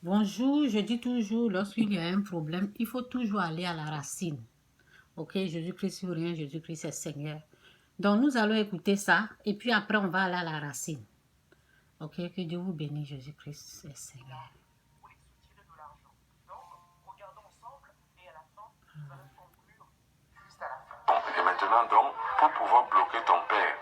Bonjour, je dis toujours, lorsqu'il y a un problème, il faut toujours aller à la racine. Ok, Jésus-Christ sur rien, Jésus-Christ est Seigneur. Donc, nous allons écouter ça et puis après, on va aller à la racine. Ok, que Dieu vous bénisse, Jésus-Christ est Seigneur. Et maintenant donc, pour pouvoir bloquer ton père.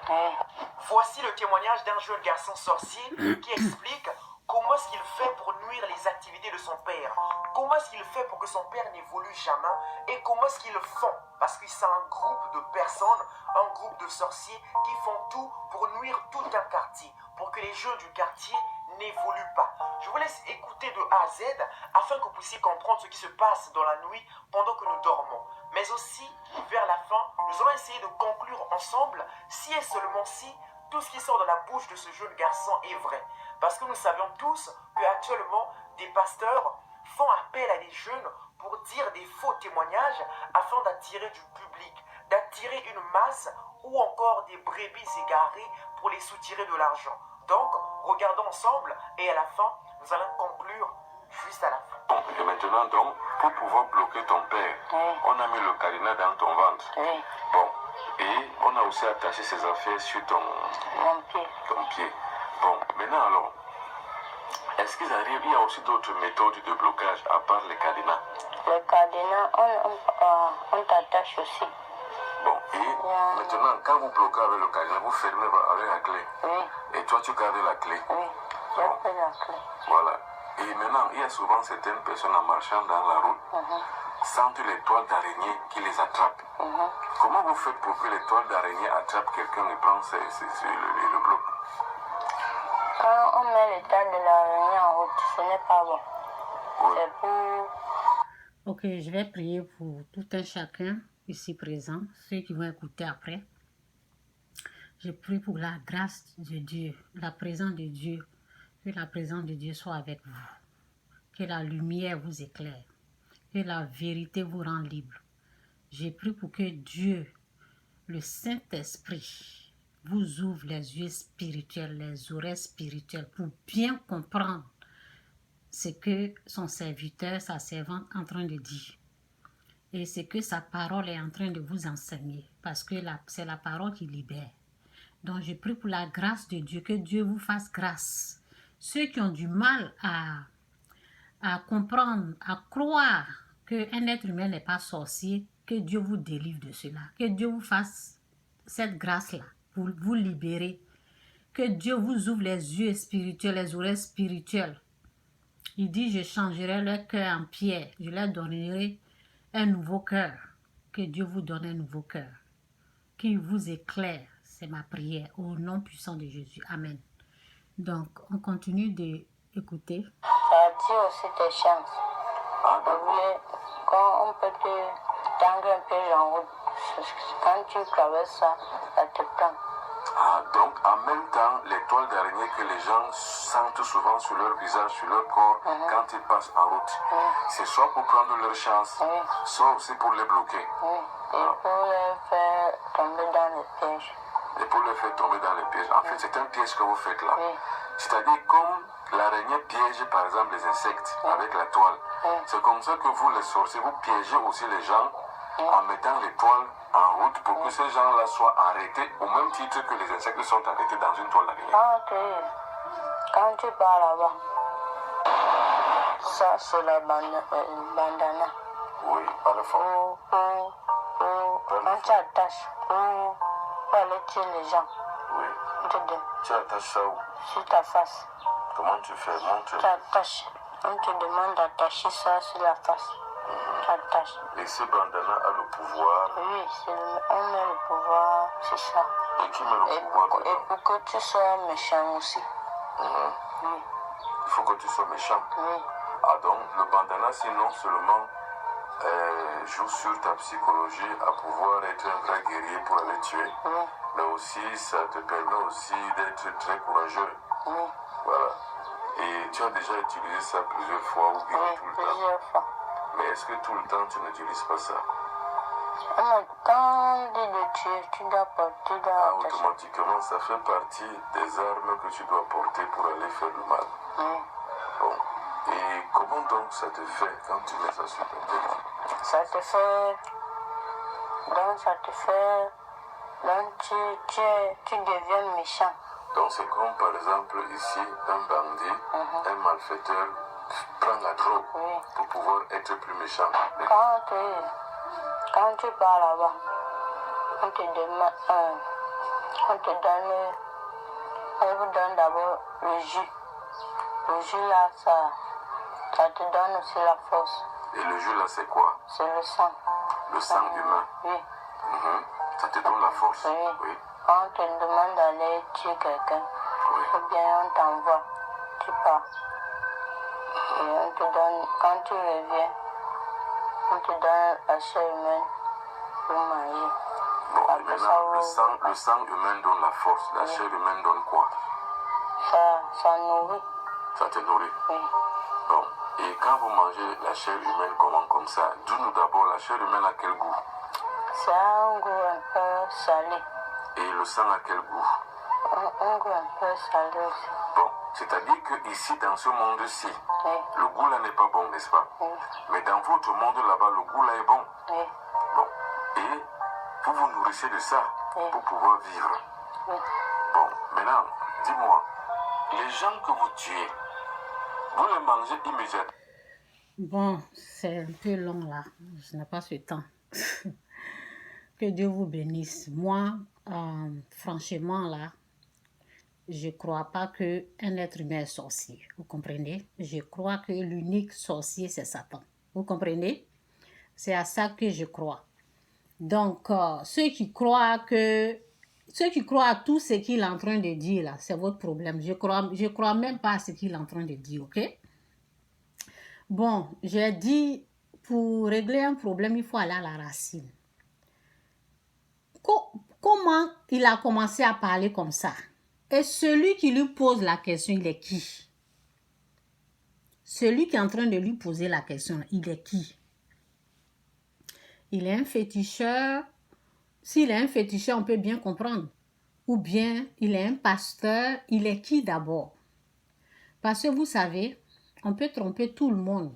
Voici le témoignage d'un jeune garçon sorcier qui explique comment est-ce qu'il fait pour nuire les activités de son père. Comment est-ce qu'il fait pour que son père n'évolue jamais et comment est-ce qu'ils font. Parce que c'est un groupe de personnes, un groupe de sorciers qui font tout pour nuire tout un quartier, pour que les jeunes du quartier n'évoluent pas. Je vous laisse écouter de A à Z afin que vous puissiez comprendre ce qui se passe dans la nuit pendant que nous dormons. Mais aussi, vers la fin, nous allons essayer de conclure ensemble si et seulement si tout ce qui sort de la bouche de ce jeune garçon est vrai. Parce que nous savions tous qu'actuellement, des pasteurs font appel à des jeunes pour dire des faux témoignages afin d'attirer du public, d'attirer une masse ou encore des brebis égarées pour les soutirer de l'argent. Donc, regardons ensemble et à la fin, nous allons conclure juste à la fin. Et maintenant donc, pour pouvoir bloquer ton père, on a mis le cadenas dans ton ventre. Bon, et on a aussi attaché ses affaires sur ton pied. Bon, maintenant alors, est-ce qu'il arrive, il y a aussi d'autres méthodes de blocage à part les cadenas? Le cadenas, on t'attache aussi. Bon, et maintenant, quand vous bloquez avec le cadenas, vous fermez avec la clé. Oui. Et toi, tu gardes la clé. Oui, j'ai pris la clé. Voilà. Et maintenant, il y a souvent certaines personnes en marchant dans la route, sentent les toiles d'araignée qui les attrapent. Comment vous faites pour que les toiles d'araignée attrapent quelqu'un et prennent le bloc? Quand on met les toiles de l'araignée en route, ce n'est pas bon. Oui. C'est pour... Ok, je vais prier pour tout un chacun ici présent, ceux qui vont écouter après. Je prie pour la grâce de Dieu, la présence de Dieu, que la présence de Dieu soit avec vous, que la lumière vous éclaire, que la vérité vous rende libre. Je prie pour que Dieu, le Saint-Esprit, vous ouvre les yeux spirituels, les oreilles spirituelles pour bien comprendre ce que son serviteur, sa servante est en train de dire. Et ce que sa parole est en train de vous enseigner. Parce que c'est la parole qui libère. Donc je prie pour la grâce de Dieu, que Dieu vous fasse grâce. Ceux qui ont du mal à comprendre, à croire qu'un être humain n'est pas sorcier, que Dieu vous délivre de cela. Que Dieu vous fasse cette grâce-là pour vous libérer. Que Dieu vous ouvre les yeux spirituels, les oreilles spirituelles. Il dit, je changerai leur cœur en pierre. Je leur donnerai un nouveau cœur. Que Dieu vous donne un nouveau cœur. Qu'il vous éclaire. C'est ma prière. Au nom puissant de Jésus. Amen. Donc, on continue d'écouter. Ça attire aussi tes chances. Quand on peut te tendre un peu en route, quand tu traverses ça, ça te prend. Ah, donc en même temps, les toiles d'araignée que les gens sentent souvent sur leur visage, sur leur corps, quand ils passent en route, c'est soit pour prendre leur chance, soit aussi pour les bloquer. Oui, et pour les faire tomber dans les pièges. Et pour les faire tomber dans les pièges. En fait, c'est un piège que vous faites là. Oui. C'est-à-dire comme l'araignée piège par exemple les insectes avec la toile. C'est comme ça que vous, les sorciers, vous piégez aussi les gens en mettant les toiles en route pour que ces gens-là soient arrêtés au même titre que les insectes sont arrêtés dans une toile d'araignée. Quand tu pars là-bas, ça c'est la bandana. Oui, pas le fond. Quand tu attaches, pour aller tuer les gens, Oui. Tu attaches ça où? sur ta face. Comment tu fais? Montre. Tu attaches. On te demande d'attacher ça sur la face. Tu attaches. Et ce bandana a le pouvoir. Oui, on met le pouvoir, c'est ça. Et qui met le Et pouvoir pour dedans? que tu sois méchant aussi. Oui, Il faut que tu sois méchant. oui. Ah donc, le bandana, c'est non seulement joue sur ta psychologie à pouvoir être un vrai guerrier pour aller tuer, mais aussi ça te permet aussi d'être très courageux. Oui. Voilà. Et tu as déjà utilisé ça plusieurs fois ou bien Oui, tout le temps. plusieurs fois. Mais est-ce que tout le temps tu n'utilises pas ça? Quand on dit de tuer, tu dois porter Ah, attacher. automatiquement, ça fait partie des armes que tu dois porter pour aller faire le mal. Oui. Bon. Et comment donc ça te fait quand tu mets ça sur ta tête? Ça te fait... Donc ça te fait... Donc tu deviens méchant. Donc c'est comme par exemple ici, un bandit, un malfaiteur prend la drogue pour pouvoir être plus méchant. Mais Quand tu pars là-bas, on te demande... on vous donne d'abord le jus. Le jus là, ça te donne aussi la force. Et le jus là, c'est quoi? C'est le sang. Le sang humain? Oui. Ça te donne la force? Oui. Quand on te demande d'aller tuer quelqu'un, ou bien on t'envoie, tu pars. Et on te donne, quand tu reviens, on te donne la chair humaine pour manger. Bon, et maintenant, le sang humain donne la force. La chair humaine donne quoi? Ça nourrit. Ça te nourrit? Oui. Bon, et quand vous mangez la chair humaine comme ça, dis-nous d'abord, la chair humaine a quel goût? Ça a un goût un peu salé. Et le sang a quel goût? Un goût un peu salé aussi. Bon, c'est-à-dire que ici, dans ce monde-ci, le goût là n'est pas bon, n'est-ce pas? Mais dans votre monde là-bas, le goût là est bon. Bon, et vous vous nourrissez de ça pour pouvoir vivre. Bon, maintenant, dis-moi, les gens que vous tuez, vous les mangez immédiatement? Bon, c'est un peu long là. Je n'ai pas ce temps. Que Dieu vous bénisse. Moi, franchement là, je ne crois pas qu'un être humain est sorcier. Vous comprenez? Je crois que l'unique sorcier, c'est Satan. Vous comprenez? C'est à ça que je crois. Donc, ceux qui croient à tout ce qu'il est en train de dire là, c'est votre problème. Je crois même pas à ce qu'il est en train de dire, ok? Bon, j'ai dit, pour régler un problème, il faut aller à la racine. Comment il a commencé à parler comme ça? Et celui qui lui pose la question, il est qui? Celui qui est en train de lui poser la question, il est qui? Il est un féticheur. S'il est un féticheur, on peut bien comprendre. Ou bien, il est un pasteur. Il est qui d'abord? Parce que vous savez, on peut tromper tout le monde.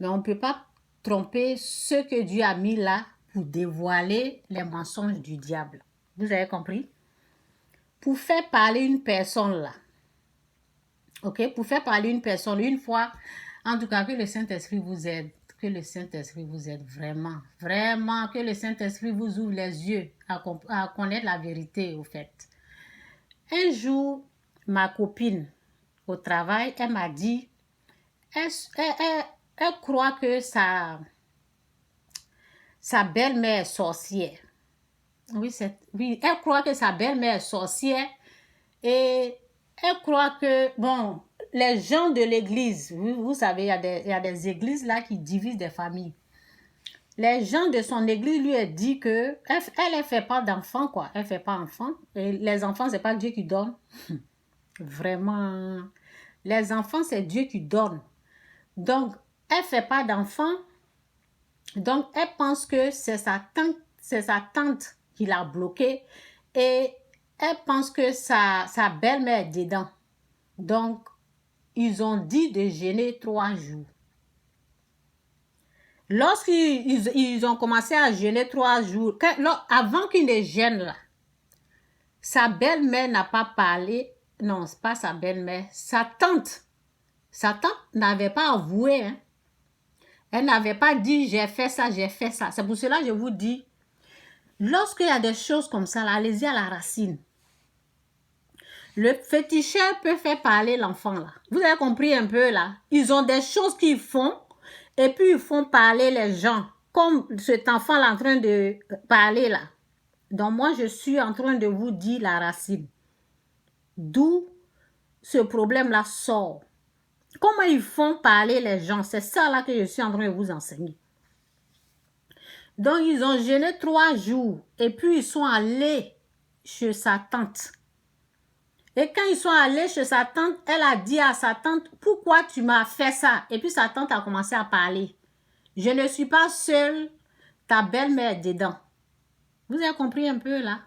Mais on ne peut pas tromper ceux que Dieu a mis là pour dévoiler les mensonges du diable. Vous avez compris? Pour faire parler une personne là, ok? Pour faire parler une personne une fois, en tout cas, que le Saint-Esprit vous aide. Que le Saint-Esprit vous aide vraiment, vraiment, que le Saint-Esprit vous ouvre les yeux à connaître la vérité, au fait. Un jour, ma copine au travail, elle m'a dit, elle croit que sa belle-mère est sorcière. Oui, elle croit que sa belle-mère est sorcière et elle croit que, bon, les gens de l'église, vous savez, il y a des églises là qui divisent des familles. Les gens de son église lui ont dit que elle ne fait pas d'enfants, quoi. Elle ne fait pas enfant. Et les enfants, ce n'est pas Dieu qui donne. Vraiment. Les enfants, c'est Dieu qui donne. Donc, elle ne fait pas d'enfants. Donc, elle pense que c'est sa tante qui l'a bloquée. Et elle pense que sa belle-mère est dedans. Donc, ils ont dit de jeûner 3 jours. Lorsqu'ils ont commencé à jeûner 3 jours, avant qu'ils ne jeûnent là, sa belle-mère n'a pas parlé. Non, ce n'est pas sa belle-mère. Sa tante n'avait pas avoué. Hein. Elle n'avait pas dit j'ai fait ça, j'ai fait ça. C'est pour cela que je vous dis, lorsqu'il y a des choses comme ça, allez-y à la racine. Le féticheur peut faire parler l'enfant là. Vous avez compris un peu là? Ils ont des choses qu'ils font et puis ils font parler les gens. Comme cet enfant là en train de parler là. Donc moi je suis en train de vous dire la racine. D'où ce problème là sort. Comment ils font parler les gens? C'est ça là que je suis en train de vous enseigner. Donc ils ont jeûné 3 jours et puis ils sont allés chez sa tante. Et quand ils sont allés chez sa tante, elle a dit à sa tante, pourquoi tu m'as fait ça? Et puis sa tante a commencé à parler. Je ne suis pas seule, ta belle-mère est dedans. Vous avez compris un peu là?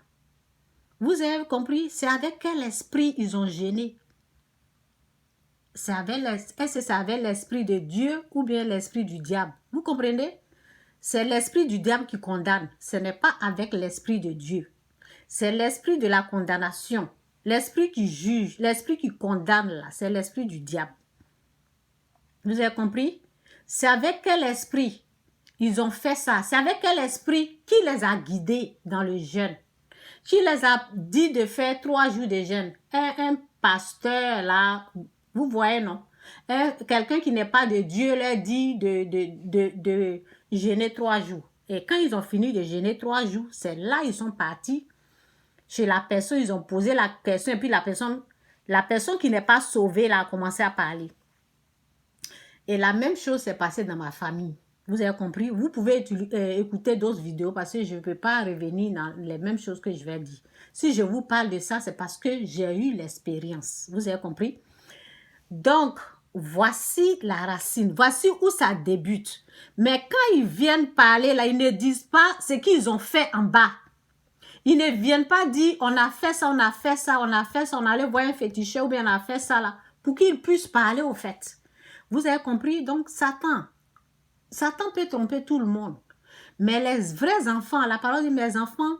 Vous avez compris? C'est avec quel esprit ils ont jeûné? est-ce que c'est avec l'esprit de Dieu ou bien l'esprit du diable? Vous comprenez? C'est l'esprit du diable qui condamne. Ce n'est pas avec l'esprit de Dieu. C'est l'esprit de la condamnation. L'esprit qui juge, l'esprit qui condamne là, c'est l'esprit du diable. Vous avez compris? C'est avec quel esprit ils ont fait ça? C'est avec quel esprit qui les a guidés dans le jeûne? Qui les a dit de faire 3 jours de jeûne? Un pasteur là, vous voyez non? Quelqu'un qui n'est pas de Dieu leur dit de jeûner 3 jours. Et quand ils ont fini de jeûner 3 jours, c'est là ils sont partis chez la personne, ils ont posé la question et puis la personne qui n'est pas sauvée là a commencé à parler. Et la même chose s'est passée dans ma famille. Vous avez compris? Vous pouvez écouter d'autres vidéos parce que je ne peux pas revenir dans les mêmes choses que je vais dire. Si je vous parle de ça, c'est parce que j'ai eu l'expérience. Vous avez compris? Donc, voici la racine. Voici où ça débute. Mais quand ils viennent parler, là, ils ne disent pas ce qu'ils ont fait en bas. Ils ne viennent pas dire, on a fait ça, on a fait ça, on a fait ça, on allait voir un féticheur ou bien on a fait ça là, pour qu'ils puissent parler au fait. Vous avez compris? Donc, Satan peut tromper tout le monde. Mais les vrais enfants, la parole dit, mes enfants,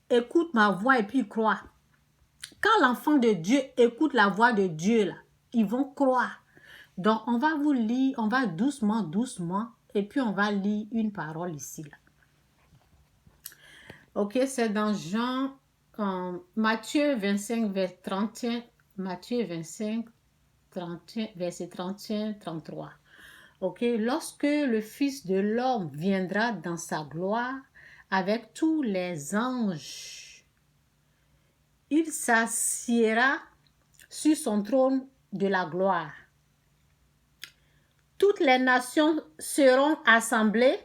écoutent ma voix et puis ils croient. Quand l'enfant de Dieu écoute la voix de Dieu, là, ils vont croire. Donc, on va vous lire, on va doucement, et puis on va lire une parole ici, là. Ok, c'est dans Jean, Matthieu 25, verset 31, Matthieu 25, 31, verset 31, 33. Ok, lorsque le Fils de l'homme viendra dans sa gloire avec tous les anges, il s'assiera sur son trône de la gloire. Toutes les nations seront assemblées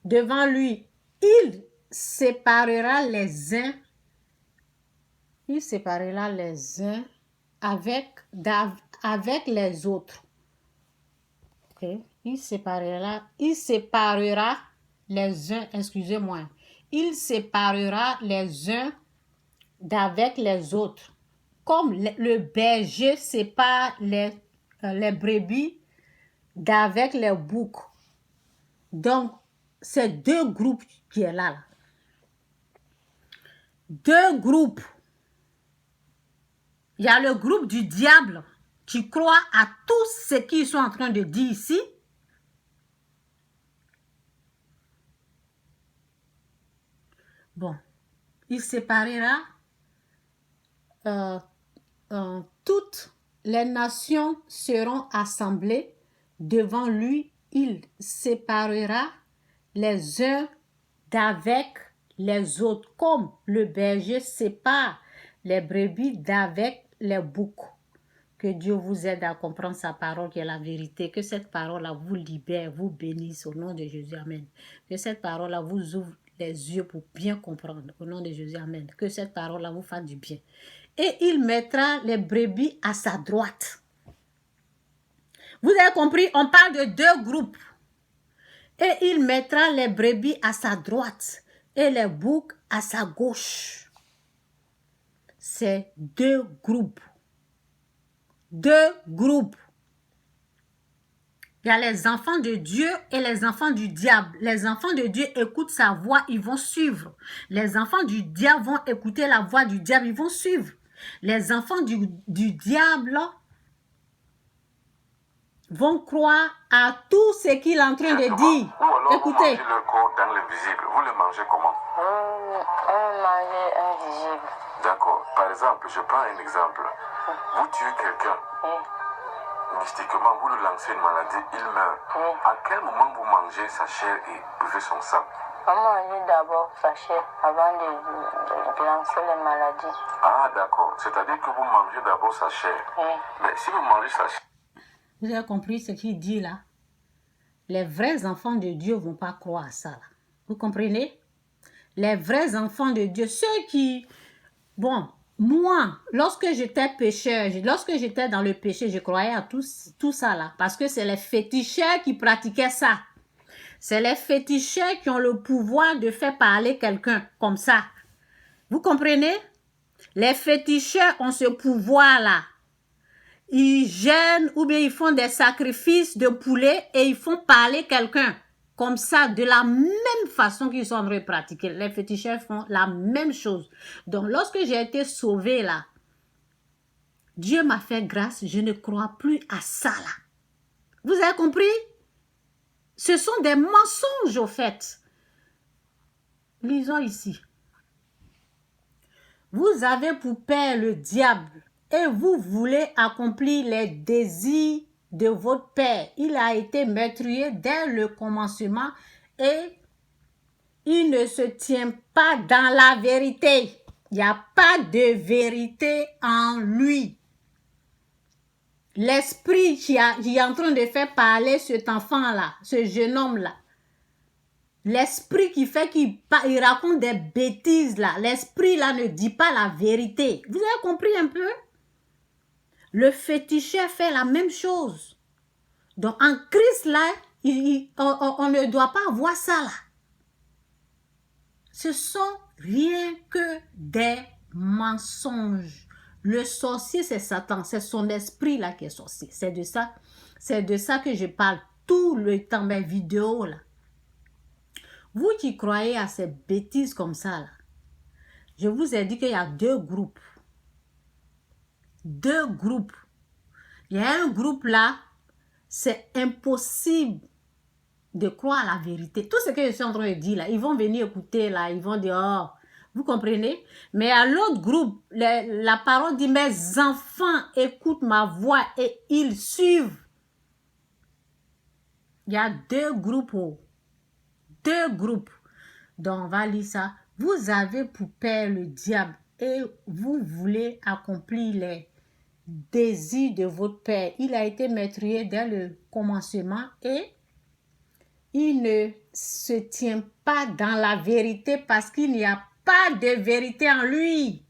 devant lui. Il séparera les uns avec les autres. Okay. Il séparera les uns, excusez-moi. Il séparera les uns d'avec les autres. Comme le berger sépare les brebis d'avec les boucs. Donc, c'est 2 groupes qui est là. 2 groupes. Il y a le groupe du diable qui croit à tout ce qu'ils sont en train de dire ici. Bon, il séparera toutes les nations seront assemblées devant lui. Il séparera les uns d'avec les autres, comme le berger sépare les brebis d'avec les boucs. Que Dieu vous aide à comprendre sa parole qui est la vérité. Que cette parole-là vous libère, vous bénisse au nom de Jésus. Amen. Que cette parole-là vous ouvre les yeux pour bien comprendre au nom de Jésus. Amen. Que cette parole-là vous fasse du bien. Et il mettra les brebis à sa droite. Vous avez compris? On parle de 2 groupes. Et il mettra les brebis à sa droite et les boucs à sa gauche. C'est 2 groupes. 2 groupes. Il y a les enfants de Dieu et les enfants du diable. Les enfants de Dieu écoutent sa voix, ils vont suivre. Les enfants du diable vont écouter la voix du diable, ils vont suivre. Les enfants du diable vont croire à tout ce qu'il est en train de dire. Écoutez. Vous mangez le corps dans l'invisible. Vous le mangez comment? On mange invisible. D'accord. Par exemple, je prends un exemple. Vous tuez quelqu'un. Mystiquement, vous lui lancez une maladie, il meurt. À quel moment vous mangez sa chair et buvez son sang? On mange d'abord sa chair avant de lancer les maladies. Ah, d'accord. C'est-à-dire que vous mangez d'abord sa chair. Mais si vous mangez sa chair... Vous avez compris ce qu'il dit là? Les vrais enfants de Dieu ne vont pas croire à ça. Là. Vous comprenez? Les vrais enfants de Dieu, ceux qui... Bon, moi, lorsque j'étais pécheur, lorsque j'étais dans le péché, je croyais à tout ça là. Parce que c'est les féticheurs qui pratiquaient ça. C'est les féticheurs qui ont le pouvoir de faire parler quelqu'un comme ça. Vous comprenez? Les féticheurs ont ce pouvoir là. ils gênent ou bien ils font des sacrifices de poulet et ils font parler quelqu'un. Comme ça, de la même façon qu'ils sont en train de pratiquer. Les féticheurs font la même chose. Donc, lorsque j'ai été sauvée là, Dieu m'a fait grâce, je ne crois plus à ça là. Vous avez compris? Ce sont des mensonges au fait. Lisons ici. Vous avez pour père le diable et vous voulez accomplir les désirs de votre père. Il a été meurtrier dès le commencement et il ne se tient pas dans la vérité. Il n'y a pas de vérité en lui. L'esprit qui est en train de faire parler cet enfant-là, ce jeune homme-là, l'esprit qui fait qu'il raconte des bêtises là, l'esprit là ne dit pas la vérité. Vous avez compris un peu? Le féticheur fait la même chose. Donc en Christ là, on ne doit pas voir ça là. Ce sont rien que des mensonges. Le sorcier, c'est Satan. C'est son esprit là qui est sorcier. C'est de ça que je parle tout le temps, mes vidéos là. Vous qui croyez à ces bêtises comme ça là, je vous ai dit qu'il y a deux groupes. Deux groupes. Il y a un groupe là, c'est impossible de croire à la vérité. Tout ce que je suis en train de dire là, ils vont venir écouter là, ils vont dire, oh, vous comprenez? Mais à l'autre groupe, la parole dit, mes enfants écoutent ma voix et ils suivent. Il y a deux groupes. Deux groupes. Donc, on va lire ça. Vous avez pour père le diable et vous voulez accomplir les désirs de votre père. Il a été meurtrier dès le commencement et il ne se tient pas dans la vérité parce qu'il n'y a pas de vérité en lui.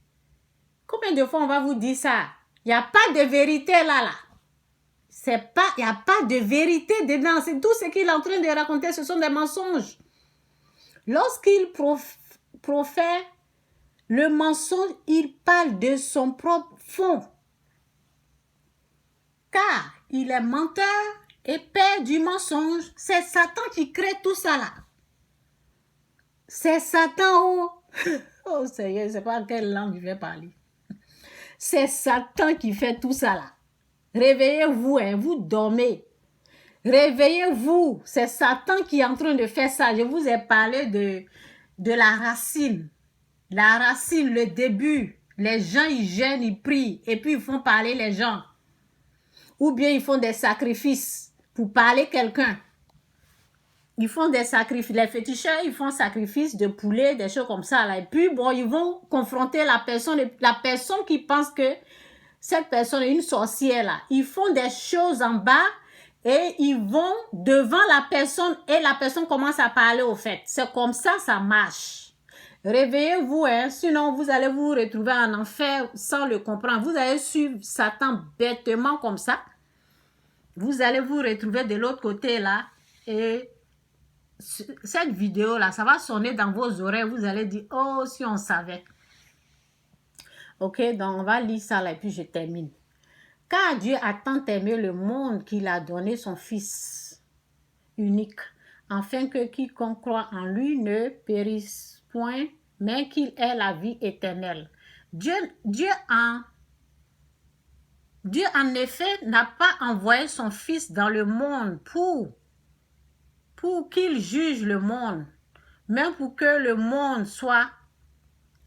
Combien de fois on va vous dire ça? Il n'y a pas de vérité là. Il n'y a pas de vérité dedans. C'est tout ce qu'il est en train de raconter, ce sont des mensonges. Lorsqu'il profère le mensonge, il parle de son propre fond. Car il est menteur et père du mensonge. C'est Satan qui crée tout ça là. C'est Satan, oh. Oh Seigneur, je ne sais pas quelle langue je vais parler. C'est Satan qui fait tout ça là. Réveillez-vous, hein, vous dormez. Réveillez-vous. C'est Satan qui est en train de faire ça. Je vous ai parlé de la racine. La racine, le début. Les gens, ils gênent, ils prient. Et puis, ils font parler les gens. Ou bien, ils font des sacrifices pour parler quelqu'un. Ils font des sacrifices. Les féticheurs, ils font sacrifice de poulet, des choses comme ça. Là. Et puis, bon, ils vont confronter la personne qui pense que cette personne est une sorcière. Là. Ils font des choses en bas et ils vont devant la personne et la personne commence à parler au fait. C'est comme ça, ça marche. Réveillez-vous, hein, sinon vous allez vous retrouver en enfer sans le comprendre. Vous allez suivre Satan bêtement comme ça. Vous allez vous retrouver de l'autre côté là et cette vidéo là, ça va sonner dans vos oreilles. Vous allez dire, oh, si on savait. Ok, donc on va lire ça là et puis je termine. Car Dieu a tant aimé le monde qu'il a donné son Fils unique, afin que quiconque croit en lui ne périsse point, mais qu'il ait la vie éternelle. Dieu en effet n'a pas envoyé son Fils dans le monde pour qu'il juge le monde, mais pour que le monde soit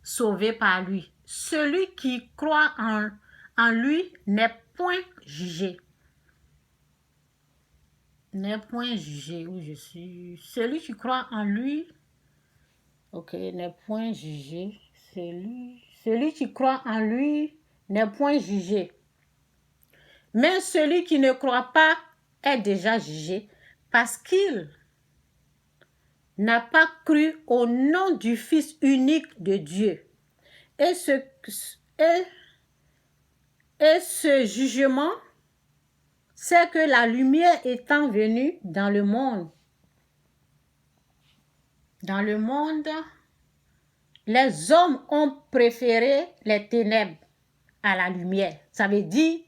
sauvé par lui. Celui qui croit en lui n'est point jugé. N'est point jugé. Où je suis? Celui qui croit en lui, ok, n'est point jugé. Celui qui croit en lui n'est point jugé. Mais celui qui ne croit pas est déjà jugé parce qu'il n'a pas cru au nom du Fils unique de Dieu. Et ce jugement, c'est que la lumière étant venue dans le monde, les hommes ont préféré les ténèbres à la lumière. Ça veut dire,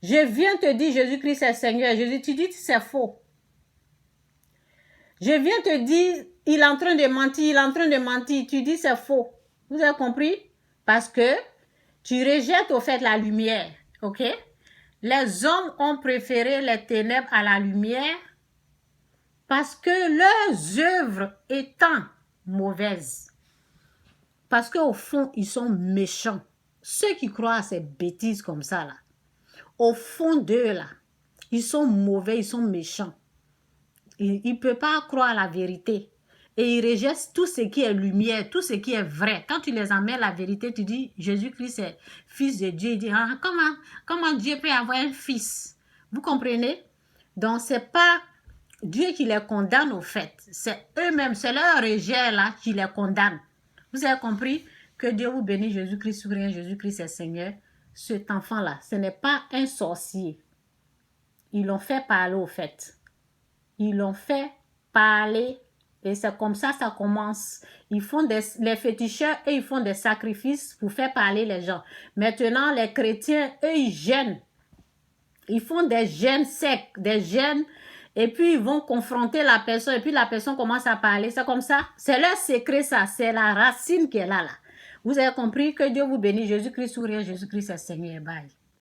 Je viens te dire Jésus-Christ est Seigneur. Jésus, tu dis que c'est faux. Je viens te dire, il est en train de mentir, il est en train de mentir. Tu dis c'est faux. Vous avez compris? Parce que tu rejettes au fait la lumière. Ok? Les hommes ont préféré les ténèbres à la lumière parce que leurs œuvres étant mauvaises. Parce qu'au fond, ils sont méchants. Ceux qui croient à ces bêtises comme ça, là, au fond d'eux, là, ils sont mauvais, ils sont méchants. Ils ne peuvent pas croire à la vérité. Et ils rejettent tout ce qui est lumière, tout ce qui est vrai. Quand tu les amènes la vérité, tu dis, Jésus-Christ est fils de Dieu. Il dit, ah, comment Dieu peut avoir un fils? Vous comprenez? Donc, ce n'est pas Dieu qui les condamne au fait. C'est eux-mêmes, c'est leur rejet là qui les condamne. Vous avez compris? Que Dieu vous bénisse, Jésus-Christ souverain, Jésus-Christ est Seigneur. Cet enfant-là, ce n'est pas un sorcier. Ils l'ont fait parler au fait. Ils l'ont fait parler. Et c'est comme ça commence. Ils font les féticheurs et ils font des sacrifices pour faire parler les gens. Maintenant, les chrétiens, eux, ils gênent. Ils font des gènes secs, des gènes. Et puis, ils vont confronter la personne. Et puis, la personne commence à parler. C'est comme ça. C'est leur secret, ça. C'est la racine qui est là. Vous avez compris? Que Dieu vous bénisse. Jésus-Christ sourire. Jésus-Christ est Seigneur. Bye.